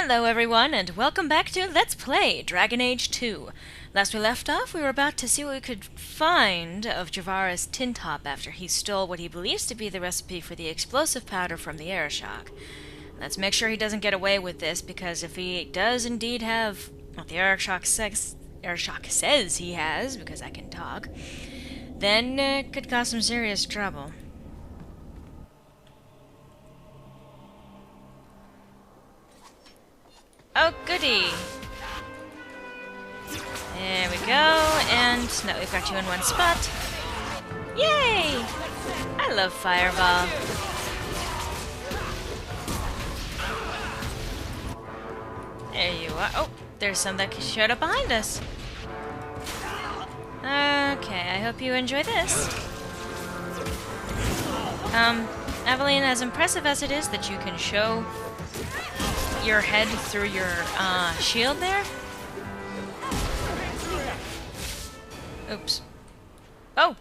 Hello everyone, and welcome back to Let's Play Dragon Age 2. Last we left off, we were about to see what we could find of Javaris' tin top after he stole what he believes to be the recipe for the explosive powder from the Arishok. Let's make sure he doesn't get away with this, because if he does indeed have what the Arishok says he has, because I can talk, then it could cause some serious trouble. Oh, goody! There we go, and now we've got you in one spot. Yay! I love Fireball. There you are. Oh, there's some that showed up behind us. Okay, I hope you enjoy this. Aveline, as impressive as it is that you can show your head through your shield there. Oops. Oh!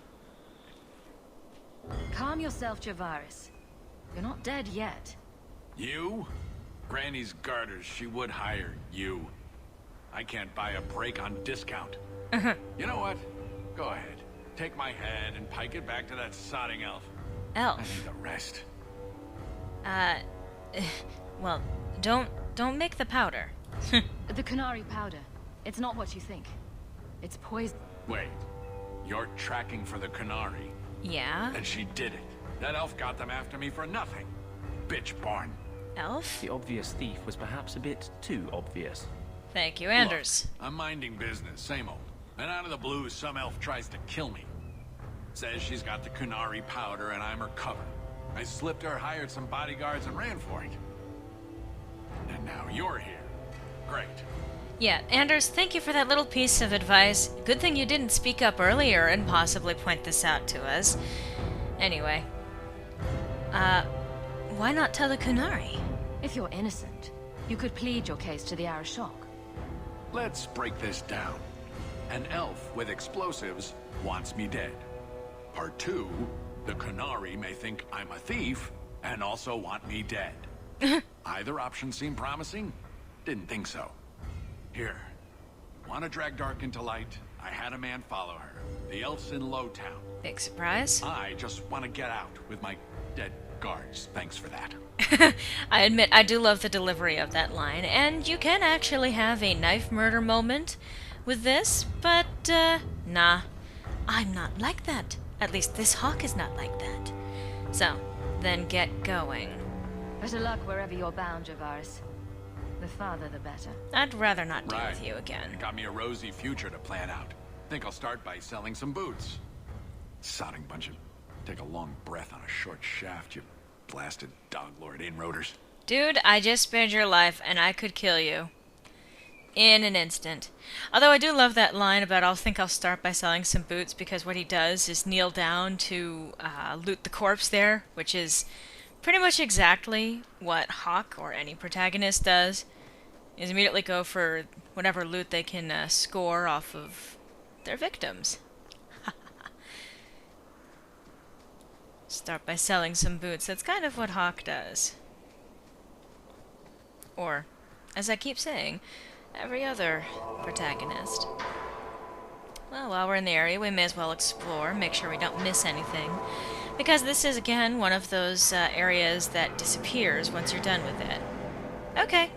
Calm yourself, Javaris. You're not dead yet. You? Granny's garters, she would hire you. I can't buy a break on discount. You know what? Go ahead. Take my head and pike it back to that sodding elf. Elf? I need a rest. Well, don't make the powder. The Canary powder. It's not what you think. It's poison. Wait. You're tracking for the Canary. Yeah? And she did it. That elf got them after me for nothing. Bitch born. Elf? The obvious thief was perhaps a bit too obvious. Thank you, Anders. Look, I'm minding business, same old. And out of the blue, some elf tries to kill me. Says she's got the Canary powder and I'm her cover. I slipped her, hired some bodyguards, and ran for it. And now you're here. Great. Yeah, Anders, thank you for that little piece of advice. Good thing you didn't speak up earlier and possibly point this out to us. Anyway. Why not tell the Canary? If you're innocent, you could plead your case to the Arishok. Let's break this down. An elf with explosives wants me dead. Part 2, the Canary may think I'm a thief and also want me dead. Either option seemed promising? Didn't think so. Here. Want to drag Dark into light? I had a man follow her. The elf's in Lowtown. Big surprise. I just want to get out with my dead guards. Thanks for that. I admit, I do love the delivery of that line, and you can actually have a knife murder moment with this, but, nah. I'm not like that. At least this hawk is not like that. So, then get going. Better luck wherever you're bound, Javaris. The farther, the better. I'd rather not deal Right. with you again. Got me a rosy future to plan out. Think I'll start by selling some boots. Sodding bunch of... Take a long breath on a short shaft, you blasted dog lord inroaders. Dude, I just spared your life, and I could kill you. In an instant. Although I do love that line about I'll start by selling some boots, because what he does is kneel down to loot the corpse there, which is pretty much exactly what Hawk, or any protagonist, does, is immediately go for whatever loot they can score off of their victims. Start by selling some boots. That's kind of what Hawk does. Or, as I keep saying, every other protagonist. Well, while we're in the area, we may as well explore, make sure we don't miss anything. Because this is, again, one of those areas that disappears once you're done with it. Okay.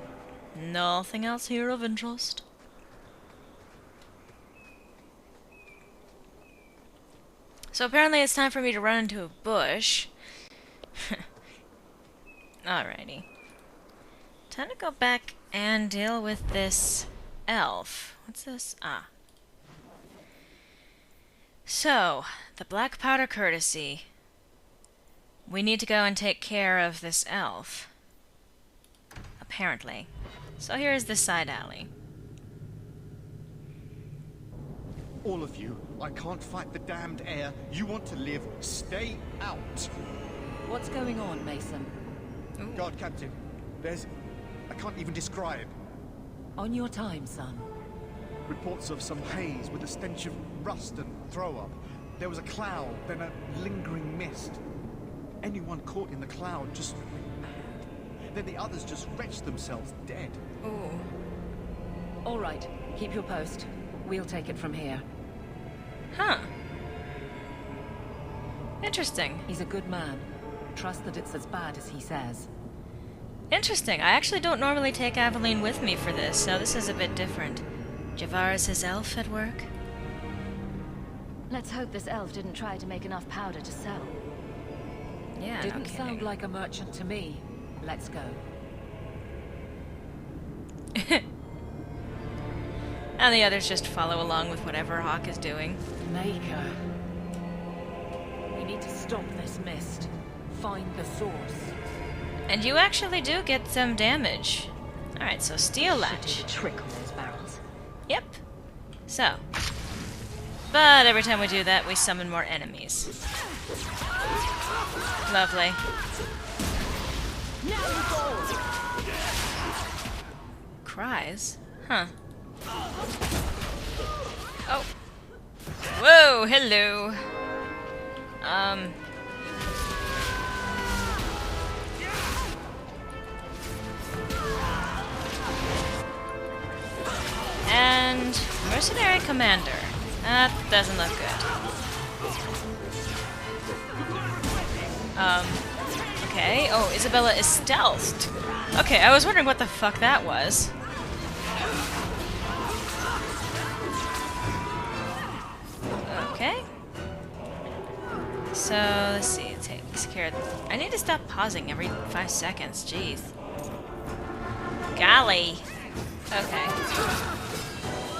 Nothing else here of interest. So apparently it's time for me to run into a bush. Alrighty. Time to go back and deal with this elf. What's this? Ah. So, the black powder courtesy. We need to go and take care of this elf. Apparently. So here is the side alley. All of you, I can't fight the damned air. You want to live, stay out. What's going on, Mason? Guard Captain, I can't even describe. On your time, son. Reports of some haze with a stench of rust and throw-up. There was a cloud, then a lingering mist. Anyone caught in the cloud just went mad. then the others just retch themselves dead. Ooh. All right, keep your post. We'll take it from here. Huh. Interesting. He's a good man. Trust that it's as bad as he says. Interesting. I actually don't normally take Aveline with me for this, so this is a bit different. Javaris' elf at work? Let's hope this elf didn't try to make enough powder to sell. Yeah, Didn't no sound kidding. like a merchant to me. Let's go. And the others just follow along with whatever Hawk is doing. Maker. We need to stop this mist. Find the source. And you actually do get some damage. Alright, so steel latch. Trick on those barrels. Yep. So. But every time we do that, we summon more enemies. Lovely. Cries? Huh. Oh. Whoa, hello. And Mercenary Commander. That doesn't look good. Okay. Oh, Isabella is stealthed. Okay, I was wondering what the fuck that was. Okay. So, let's see. It takes care of... I need to stop pausing every 5 seconds. Jeez. Golly. Okay.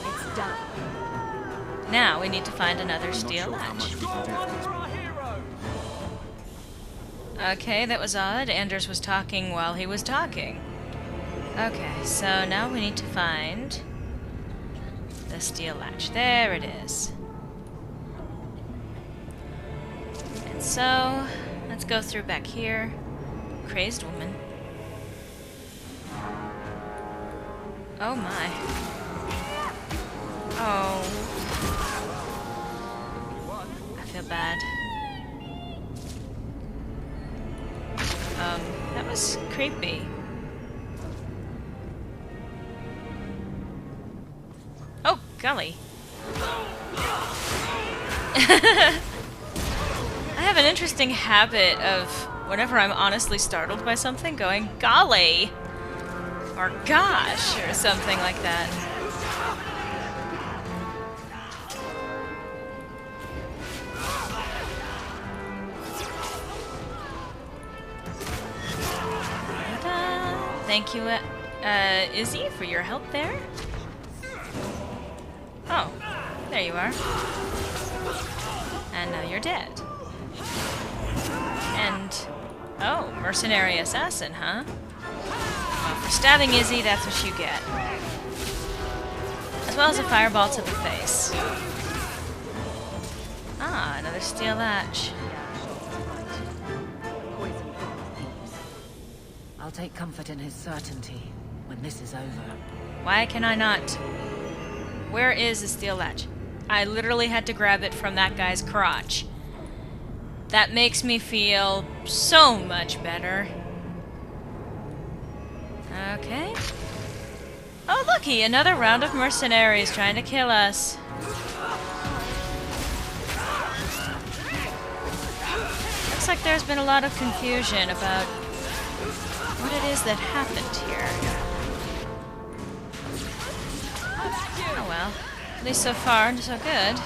It's done. Now we need to find another steel latch. Okay, that was odd. Anders was talking while he was talking. Okay, so now we need to find the steel latch. There it is. And so, let's go through back here. Crazed woman. Oh my. Oh. I feel bad. That was creepy. Oh, golly. I have an interesting habit of, whenever I'm honestly startled by something, going, golly! Or gosh, or something like that. Thank you, Izzy, for your help there. Oh, there you are. And now you're dead. And, oh, mercenary assassin, huh? Well, for stabbing Izzy, that's what you get. As well as a fireball to the face. Ah, another steel latch. I'll take comfort in his certainty when this is over. Why can I not? Where is the steel latch? I literally had to grab it from that guy's crotch. That makes me feel so much better. Okay. Oh, looky! Another round of mercenaries trying to kill us. Looks like there's been a lot of confusion about what it is that happened here. Oh well. At least so far, so good.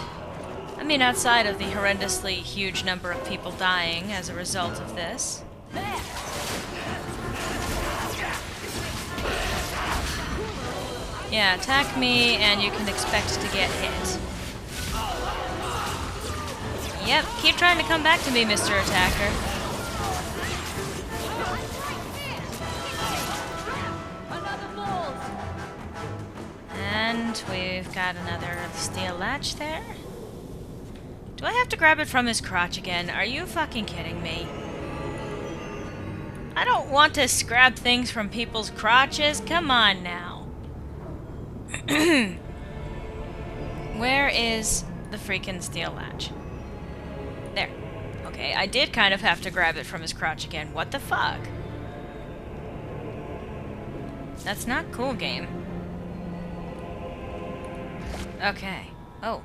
I mean, outside of the horrendously huge number of people dying as a result of this. Yeah, attack me and you can expect to get hit. Yep, keep trying to come back to me, Mr. Attacker. And we've got another steel latch there. Do I have to grab it from his crotch again? Are you fucking kidding me? I don't want to grab things from people's crotches. Come on now. Where is the freaking steel latch? There. Okay, I did kind of have to grab it from his crotch again. What the fuck? That's not cool, game. Okay. Oh.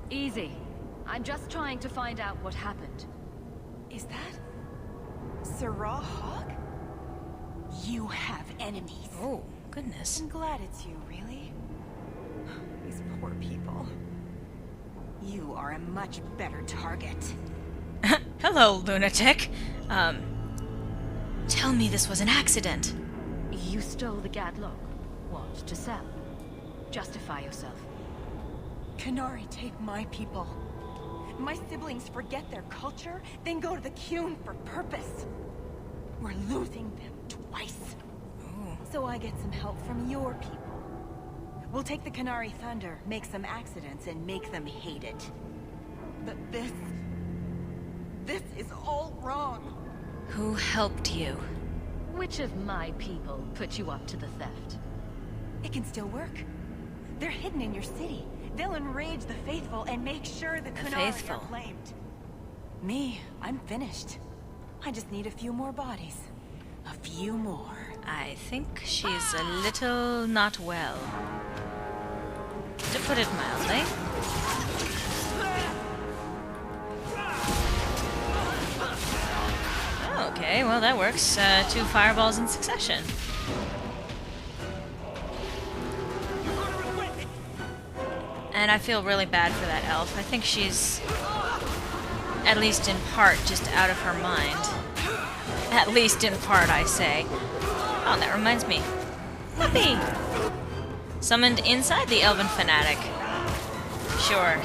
Easy. I'm just trying to find out what happened. Is that Syrah Hawk? You have enemies. Oh, goodness. I'm glad it's you, really. These poor people. You are a much better target. Hello, lunatic. Tell me this was an accident. You stole the Gadlock. What, to sell? Justify yourself. Canary take my people. My siblings forget their culture, then go to the Qun for purpose. We're losing them twice. Ooh. So I get some help from your people. We'll take the Canary Thunder, make some accidents, and make them hate it. But this is all wrong. Who helped you? Which of my people put you up to the theft? It can still work. They're hidden in your city. They'll enrage the faithful and make sure the Canary faithful. are claimed. Me, I'm finished. I just need a few more bodies. A few more. I think she's a little not well. To put it mildly. Okay, well that works. 2 fireballs in succession. And I feel really bad for that elf. I think she's, at least in part, just out of her mind. At least in part, I say. Oh, that reminds me. Puppy! Summoned inside the Elven Fanatic. Sure.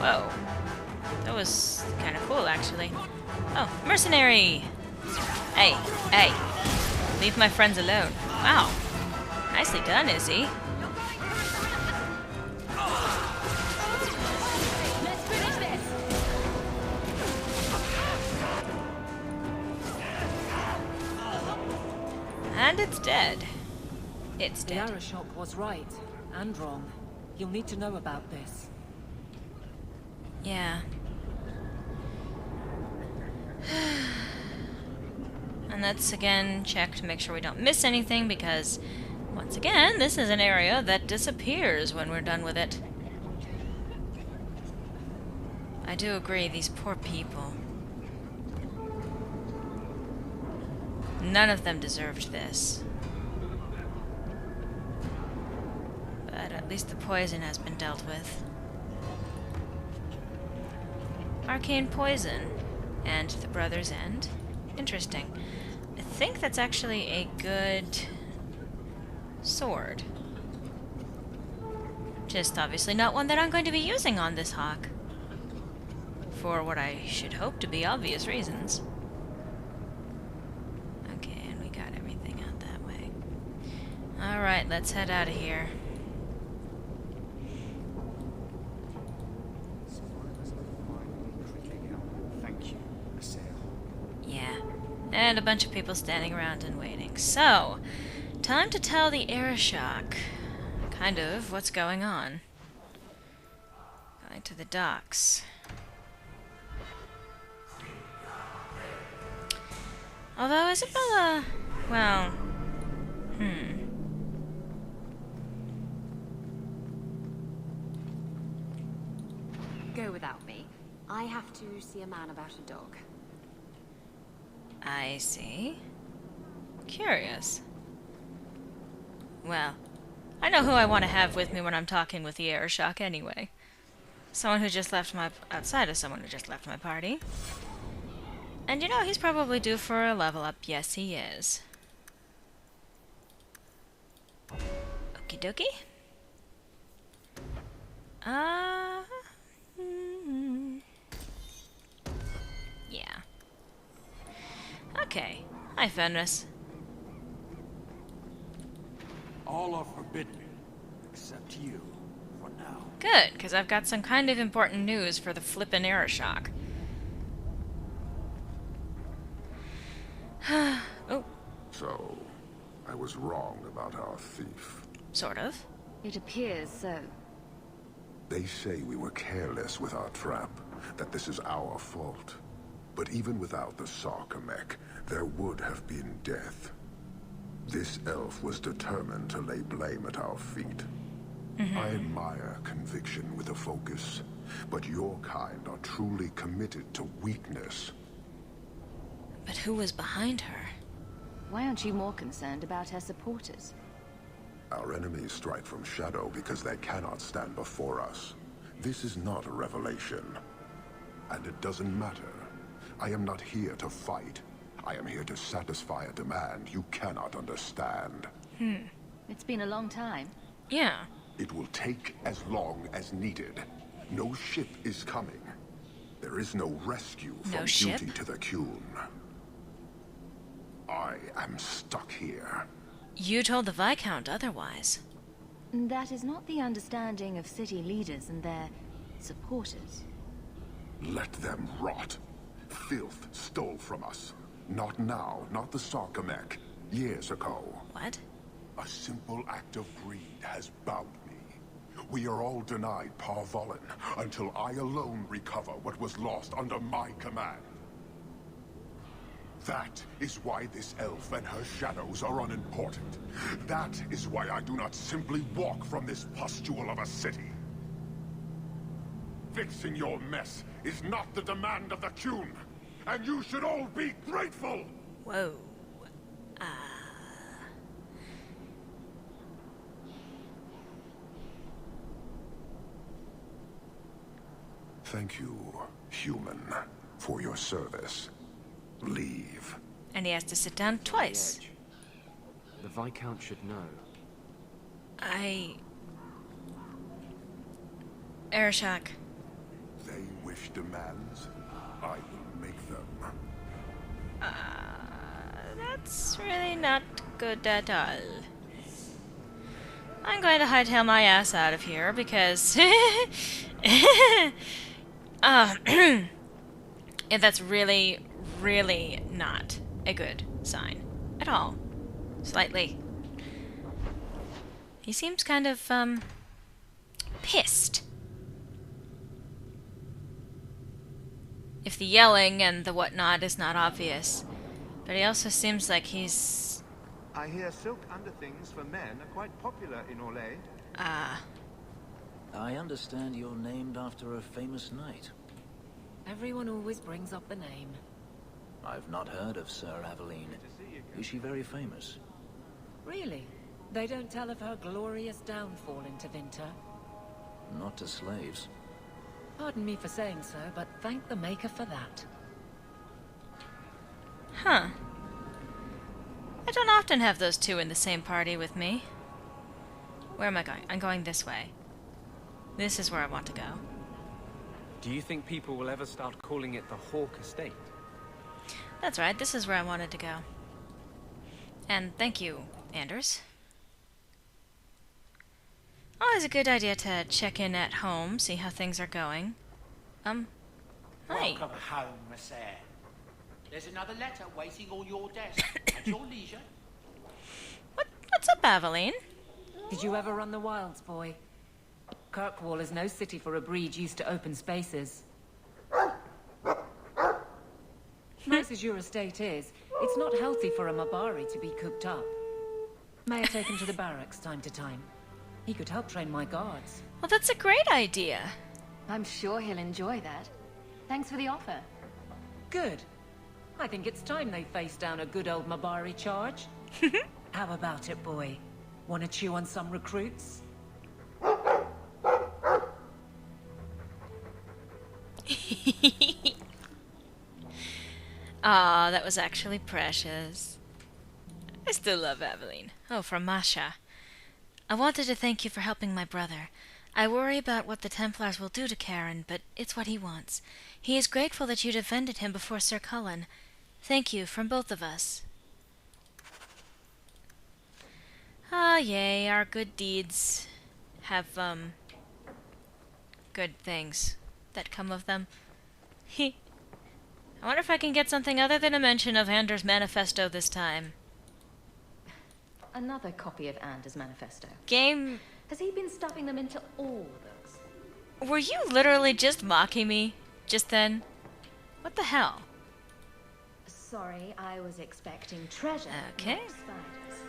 Whoa. That was kind of cool, actually. Oh, mercenary! Hey, hey. Leave my friends alone. Wow. Nicely done, Izzy. Let's finish this! And it's dead. It's The dead. Arishok was right, and wrong. You'll need to know about this. Yeah. And let's again check to make sure we don't miss anything, because, once again, this is an area that disappears when we're done with it. I do agree, these poor people. None of them deserved this. But at least the poison has been dealt with. Arcane poison. And the Brother's End. Interesting. I think that's actually a good sword. Just obviously not one that I'm going to be using on this hawk. For what I should hope to be obvious reasons. Okay, and we got everything out that way. Alright, let's head out of here. Thank you, Assail. Yeah. And a bunch of people standing around and waiting. So, time to tell the Arishok kind of what's going on. Going to the docks. Although Isabella, well, Go without me. I have to see a man about a dog. I see. Curious. Well, I know who I want to have with me when I'm talking with the Arishok anyway. Someone who just left my... outside of someone who just left my party. And you know, he's probably due for a level up. Yes, he is. Okie dokie. Yeah. Okay. Hi, Fenris. All are forbidden, except you, for now. Good, because I've got some kind of important news for the flippin' Arishok. Oh, So, I was wrong about our thief. sort of. It appears so. They say we were careless with our trap, that this is our fault. But even without the Sarkamek, there would have been death. This elf was determined to lay blame at our feet. I admire conviction with a focus, but your kind are truly committed to weakness. But who was behind her? Why aren't you more concerned about her supporters? Our enemies strike from shadow because they cannot stand before us. This is not a revelation. And it doesn't matter. I am not here to fight. I am here to satisfy a demand you cannot understand. It's been a long time. Yeah. It will take as long as needed. No ship is coming. There is no rescue from No ship? duty to the Qun. I am stuck here. You told the Viscount otherwise. That is not the understanding of city leaders and their supporters. Let them rot. Filth stole from us. Not now, not the Sarkamek. Years ago. What? A simple act of greed has bound me. We are all denied Parvolin until I alone recover what was lost under my command. That is why this elf and her shadows are unimportant. That is why I do not simply walk from this pustule of a city. Fixing your mess is not the demand of the Qun, and you should all be grateful! Whoa. Thank you, human, for your service. Leave. And he has to sit down twice. The Viscount should know. Arishok. They wish demands. I will make them. That's really not good at all. I'm going to hightail my ass out of here because yeah, that's really, really not a good sign at all. Slightly. He seems kind of pissed. If the yelling and the whatnot is not obvious. But he also seems like he's... I hear silk underthings for men are quite popular in Orlais. I understand you're named after a famous knight. Everyone always brings up the name. I've not heard of Sir Aveline. Is she very famous? Really? They don't tell of her glorious downfall into Winter? Not to slaves. Pardon me for saying so, but thank the Maker for that. Huh. I don't often have those two in the same party with me. Where am I going? I'm going this way. This is where I want to go. Do you think people will ever start calling it the Hawk Estate? That's right, this is where I wanted to go. And thank you, Anders. Always a good idea to check in at home, see how things are going. Hi. Welcome home, Monsieur. There's another letter waiting on your desk. At your leisure. What's up, Aveline? Did you ever run the wilds, boy? Kirkwall is no city for a breed used to open spaces. Nice as your estate is, it's not healthy for a Mabari to be cooped up. May I take him to the barracks time to time? He could help train my guards. Well, that's a great idea. I'm sure he'll enjoy that. Thanks for the offer. Good. I think it's time they face down a good old Mabari charge. How about it, boy? Want to chew on some recruits? Aw, that was actually precious. I still love Aveline. Oh, from Masha. I wanted to thank you for helping my brother. I worry about what the Templars will do to Karen, but it's what he wants. He is grateful that you defended him before Sir Cullen. Thank you from both of us. Ah, yay, our good deeds have, good things that come of them. I wonder if I can get something other than a mention of Anders' manifesto this time. Another copy of Anders' manifesto. Game... Has he been stuffing them into all books? Were you literally just mocking me? just then? What the hell? Sorry, I was expecting treasure. Okay. Not spiders.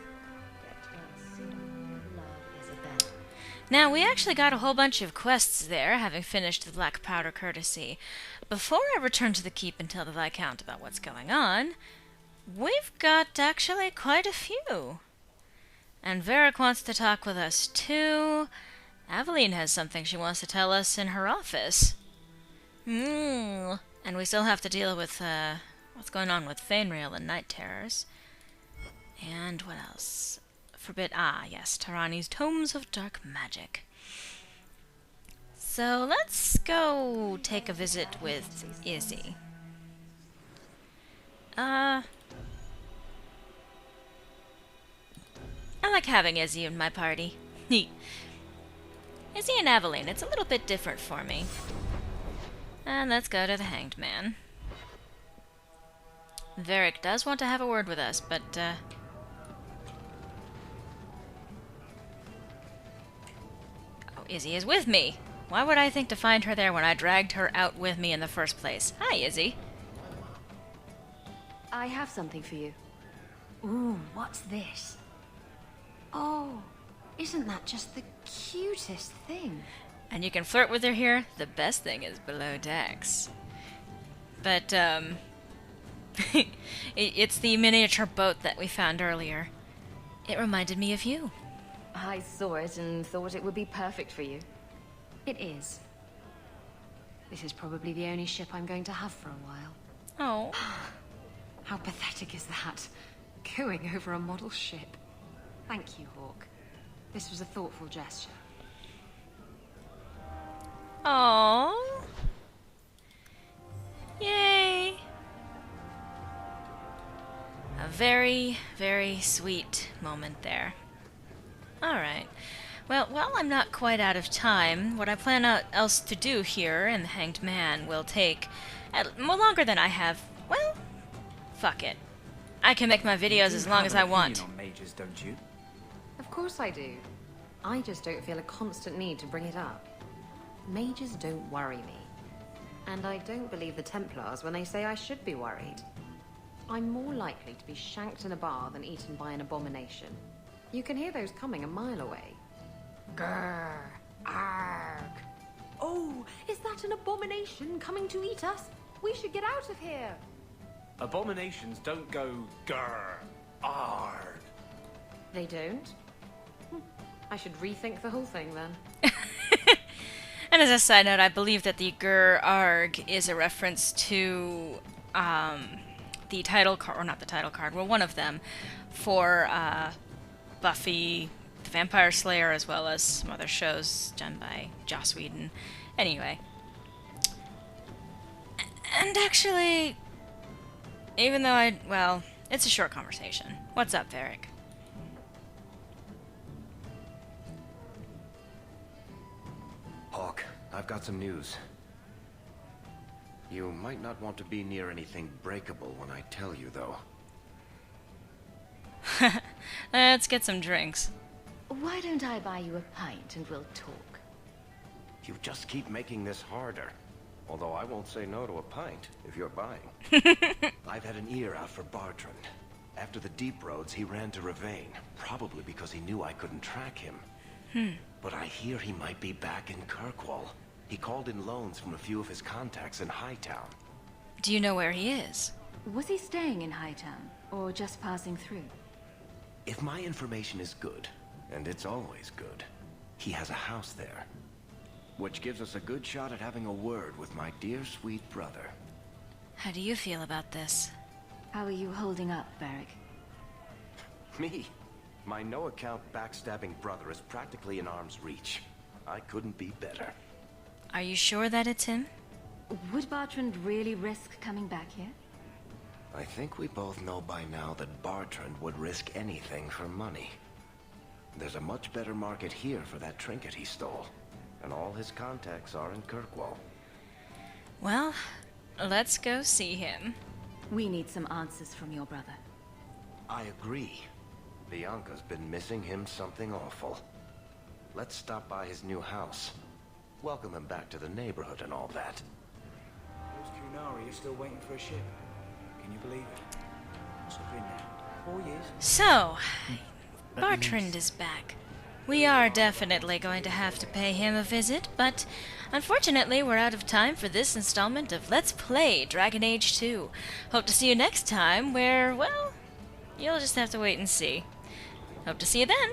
Get well soon. Love, Isabel. Now, we actually got a whole bunch of quests there, having finished the Black Powder Courtesy. Before I return to the keep and tell the Viscount about what's going on, we've got actually quite a few. And Varric wants to talk with us too. Aveline has something she wants to tell us in her office. And we still have to deal with what's going on with Fainrail and Night Terrors. And what else? Yes, Tarani's Tomes of Dark Magic. So let's go take a visit with Izzy. I like having Izzy in my party. Izzy and Aveline, it's a little bit different for me. And let's go to the Hanged Man. Varric does want to have a word with us, but Izzy is with me. Why would I think to find her there when I dragged her out with me in the first place? Hi, Izzy. I have something for you. Ooh, what's this? Oh, isn't that just the cutest thing? And you can flirt with her here. The best thing is below decks. But, it's the miniature boat that we found earlier. It reminded me of you. I saw it and thought it would be perfect for you. It is. This is probably the only ship I'm going to have for a while. Oh. How pathetic is that? Going over a model ship. Thank you, Hawk. This was a thoughtful gesture. Aww. Yay. A very, very sweet moment there. Alright. Well, while I'm not quite out of time, what I plan else to do here in the Hanged Man will take more longer than I have. Well, fuck it. I can make my videos as long as I want. On mages, don't you? Of course I do. I just don't feel a constant need to bring it up. Mages don't worry me. And I don't believe the Templars when they say I should be worried. I'm more likely to be shanked in a bar than eaten by an abomination. You can hear those coming a mile away. Grrr, arg. Oh, is that an abomination coming to eat us? We should get out of here. Abominations don't go grrr, arg. They don't? I should rethink the whole thing then. And as a side note, I believe that the Gur Arg is a reference to the title card, or not the title card, well, one of them, for Buffy the Vampire Slayer, as well as some other shows done by Joss Whedon. Anyway. And actually, even though well, it's a short conversation. What's up, Varric? Hawk, I've got some news. You might not want to be near anything breakable when I tell you, though. Let's get some drinks. Why don't I buy you a pint and we'll talk? You just keep making this harder. Although I won't say no to a pint, if you're buying. I've had an ear out for Bartrand. After the Deep Roads, he ran to Ravane, probably because he knew I couldn't track him. But I hear he might be back in Kirkwall. He called in loans from a few of his contacts in Hightown. Do you know where he is? Was he staying in Hightown, or just passing through? If my information is good, and it's always good, he has a house there. Which gives us a good shot at having a word with my dear sweet brother. How do you feel about this? How are you holding up, Varric? Me? My no-account backstabbing brother is practically in arm's reach. I couldn't be better. Are you sure that it's him? Would Bartrand really risk coming back here? I think we both know by now that Bartrand would risk anything for money. There's a much better market here for that trinket he stole. And all his contacts are in Kirkwall. Well, let's go see him. We need some answers from your brother. I agree. Bianca's been missing him something awful. Let's stop by his new house. Welcome him back to the neighborhood and all that. still waiting for a ship. Can you believe it? Must have been there 4 years. So, Bartrand is back. We are definitely going to have to pay him a visit, but unfortunately we're out of time for this installment of Let's Play Dragon Age 2. Hope to see you next time where, well, you'll just have to wait and see. Hope to see you then.